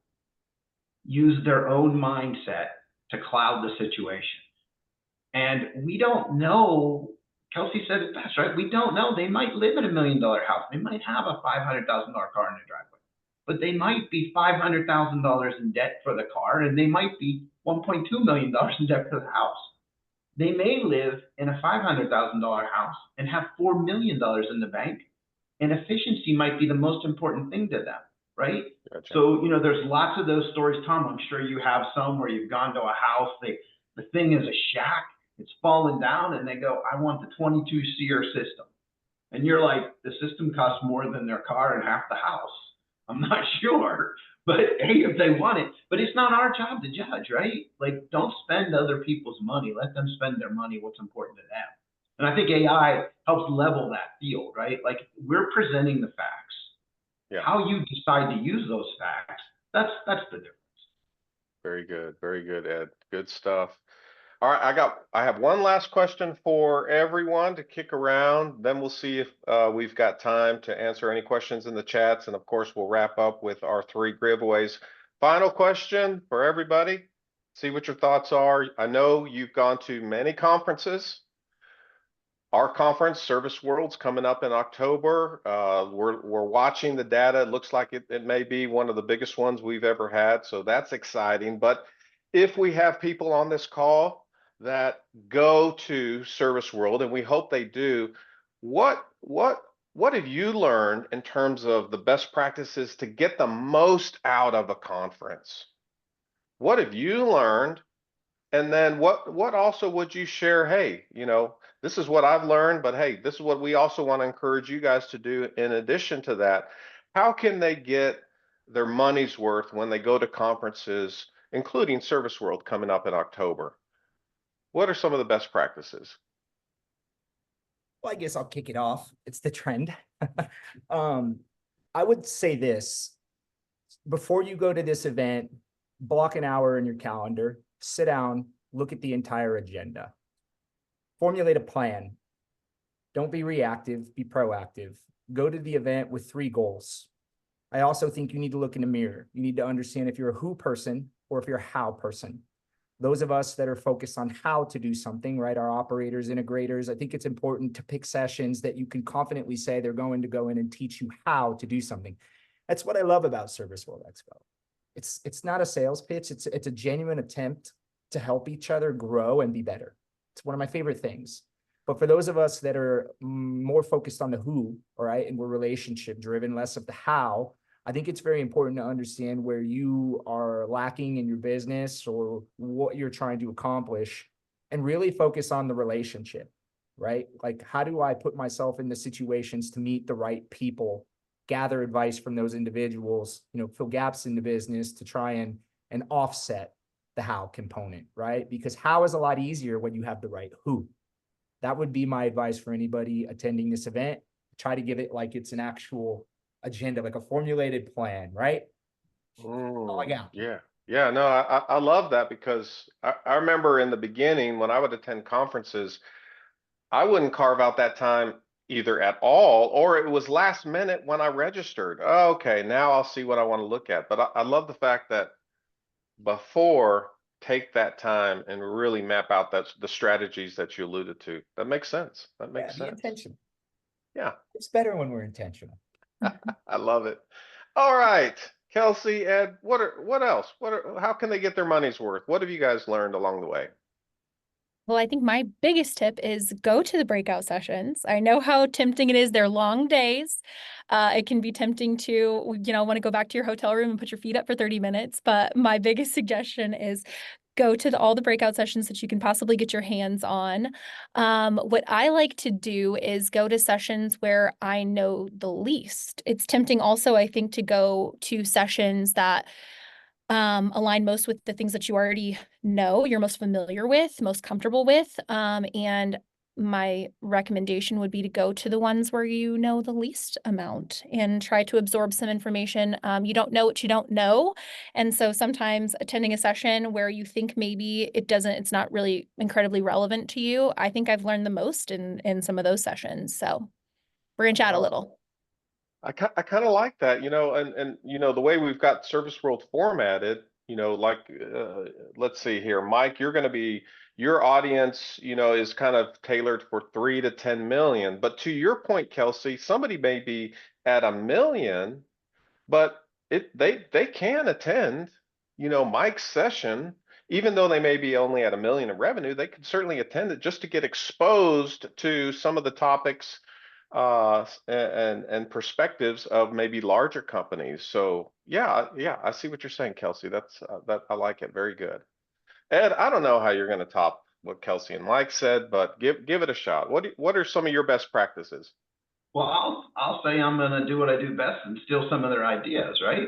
use their own mindset to cloud the situation. And we don't know. Kelsi said it best, right? We don't know. They might live in $1 million house. They might have a $500,000 car in their driveway, but they might be $500,000 in debt for the car, and they might be $1.2 million in debt for the house. They may live in a $500,000 house and have $4 million in the bank, and efficiency might be the most important thing to them, right? Gotcha. So, there's lots of those stories, Tom. I'm sure you have some where you've gone to a house, the thing is a shack, it's fallen down, and they go, I want the 22-SEER system. And you're like, the system costs more than their car and half the house. I'm not sure, but hey, if they want it, but it's not our job to judge, right? Like, don't spend other people's money. Let them spend their money, what's important to them. And I think AI helps level that field, right? Like, we're presenting the facts. Yeah. How you decide to use those facts, that's the difference. Very good, Ed. Good stuff. All right, I have one last question for everyone to kick around. Then we'll see if we've got time to answer any questions in the chats, and of course, we'll wrap up with our 3 giveaways. Final question for everybody. See what your thoughts are. I know you've gone to many conferences. Our conference, Service World's coming up in October. We're watching the data. It looks like it may be one of the biggest ones we've ever had, so that's exciting. But if we have people on this call that go to Service World, and we hope they do, what have you learned in terms of the best practices to get the most out of a conference? What have you learned? And then what also would you share? Hey, this is what I've learned, but hey, this is what we also want to encourage you guys to do in addition to that. How can they get their money's worth when they go to conferences, including Service World coming up in October? What are some of the best practices? Well, I guess I'll kick it off. It's the trend. I would say this, before you go to this event, block an hour in your calendar, sit down, look at the entire agenda, formulate a plan. Don't be reactive, be proactive. Go to the event with 3 goals. I also think you need to look in the mirror. You need to understand if you're a who person or if you're a how person. Those of us that are focused on how to do something, right? Our operators, integrators, I think it's important to pick sessions that you can confidently say they're going to go in and teach you how to do something. That's what I love about Service World Expo. It's not a sales pitch. It's a genuine attempt to help each other grow and be better. It's one of my favorite things. But for those of us that are more focused on the who, all right, and we're relationship driven, less of the how, I think it's very important to understand where you are lacking in your business or what you're trying to accomplish and really focus on the relationship, right? Like, how do I put myself in the situations to meet the right people, gather advice from those individuals, fill gaps in the business to try and offset the how component, right? Because how is a lot easier when you have the right who. That would be my advice for anybody attending this event. Try to give it like it's an actual agenda, like a formulated plan, right? All I got. Yeah. Yeah, no, I love that because I remember in the beginning when I would attend conferences, I wouldn't carve out that time either at all, or it was last minute when I registered. Oh, okay, now I'll see what I want to look at. But I love the fact that before, take that time and really map out the strategies that you alluded to. That makes sense. That makes Be sense. intentional. Yeah, It's better when we're intentional. I love it. All right, Kelsi, Ed, what else? How can they get their money's worth? What have you guys learned along the way? Well, I think my biggest tip is go to the breakout sessions. I know how tempting it is. They're long days. It can be tempting to, want to go back to your hotel room and put your feet up for 30 minutes. But my biggest suggestion is go to all the breakout sessions that you can possibly get your hands on. What I like to do is go to sessions where I know the least. It's tempting also, I think, to go to sessions that align most with the things that you already know, you're most familiar with, most comfortable with. And my recommendation would be to go to the ones where you know the least amount and try to absorb some information. You don't know what you don't know. And so sometimes attending a session where you think maybe it's not really incredibly relevant to you. I think I've learned the most in some of those sessions. So branch out a little. I kind of like that, and the way we've got Service World formatted, like let's see here, Mike, your audience, is kind of tailored for 3 to 10 million. But to your point, Kelsi, somebody may be at 1 million, but they can attend, Mike's session, even though they may be only at 1 million in revenue, they can certainly attend it just to get exposed to some of the topics and perspectives of maybe larger companies. So yeah, I see what you're saying, Kelsi. That I like it. Very good. Ed, I don't know how you're going to top what Kelsi and Mike said, but give it a shot. What are some of your best practices? Well, I'll say I'm going to do what I do best and steal some of their ideas, right?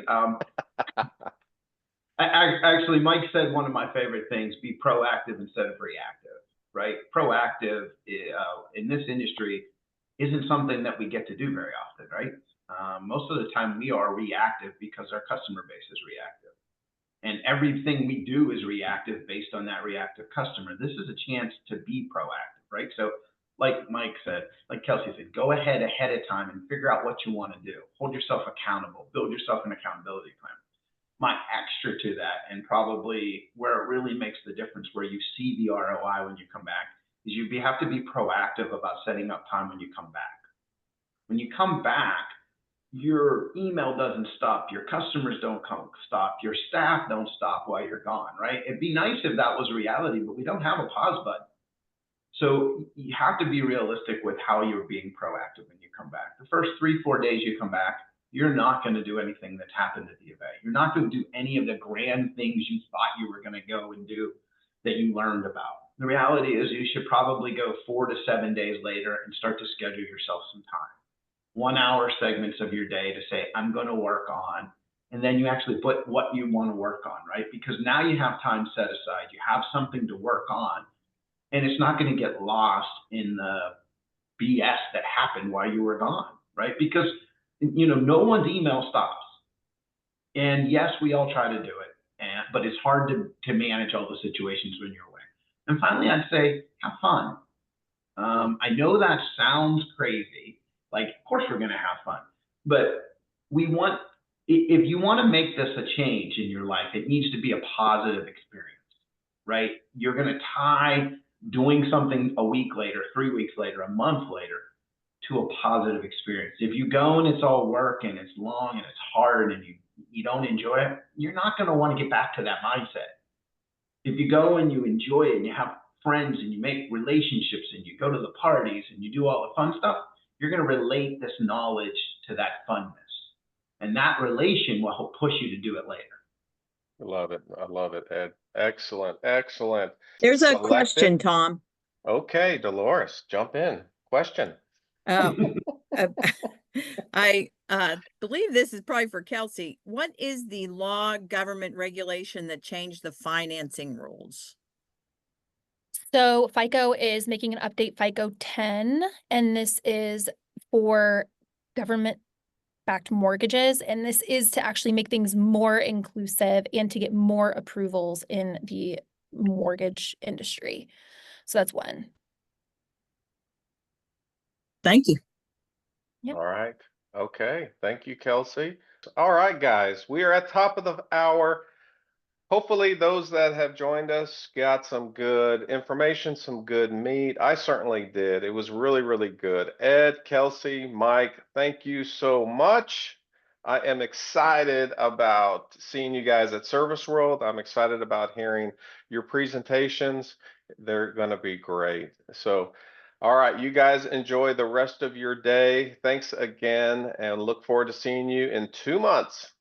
Actually, Mike said one of my favorite things: be proactive instead of reactive, right? Proactive in this industry isn't something that we get to do very often, right? Most of the time we are reactive because our customer base is reactive. and everything we do is reactive based on that reactive customer. This is a chance to be proactive, right? So like Mike said, like Kelsi said, go ahead of time and figure out what you want to do. Hold yourself accountable, build yourself an accountability plan. My extra to that, and probably where it really makes the difference, where you see the ROI when you come back, is you have to be proactive about setting up time when you come back. When you come back, your email doesn't stop, your customers don't stop, your staff don't stop while you're gone, right? It'd be nice if that was reality, but we don't have a pause button. So you have to be realistic with how you're being proactive when you come back. The first 3-4 days you come back, you're not going to do anything that's happened at the event. You're not going to do any of the grand things you thought you were going to go and do that you learned about. The reality is you should probably go 4 to 7 days later and start to schedule yourself some time. 1 hour segments of your day to say, I'm going to work on, and then you actually put what you want to work on, right? Because now you have time set aside, you have something to work on, and it's not going to get lost in the BS that happened while you were gone, right? Because, you know, no one's email stops. And yes, we all try to do it, but it's hard to manage all the situations when you're away. And finally, I'd say, have fun. I know that sounds crazy. Like, of course we're going to have fun, but if you want to make this a change in your life, it needs to be a positive experience, right? You're going to tie doing something a week later, 3 weeks later, a month later, to a positive experience. If you go and it's all work and it's long and it's hard and you don't enjoy it, you're not going to want to get back to that mindset. If you go and you enjoy it and you have friends and you make relationships and you go to the parties and you do all the fun stuff, you're going to relate this knowledge to that funness. And that relation will help push you to do it later. I love it. I love it, Ed. Excellent. Excellent. There's a Selected. question, Tom. Okay, Dolores, jump in. Question. Um, I believe this is probably for Kelsi. What is the law, government regulation that changed the financing rules? So FICO is making an update, FICO 10, and this is for government-backed mortgages. And this is to actually make things more inclusive and to get more approvals in the mortgage industry. So that's one. Thank you. Yep. All right. Okay. Thank you, Kelsi. All right, guys, we are at top of the hour. Hopefully those that have joined us got some good information, some good meat. I certainly did. It was really, really good. Ed, Kelsi, Mike, thank you so much. I am excited about seeing you guys at Service World. I'm excited about hearing your presentations. They're going to be great. So, all right, you guys enjoy the rest of your day. Thanks again, and look forward to seeing you in 2 months.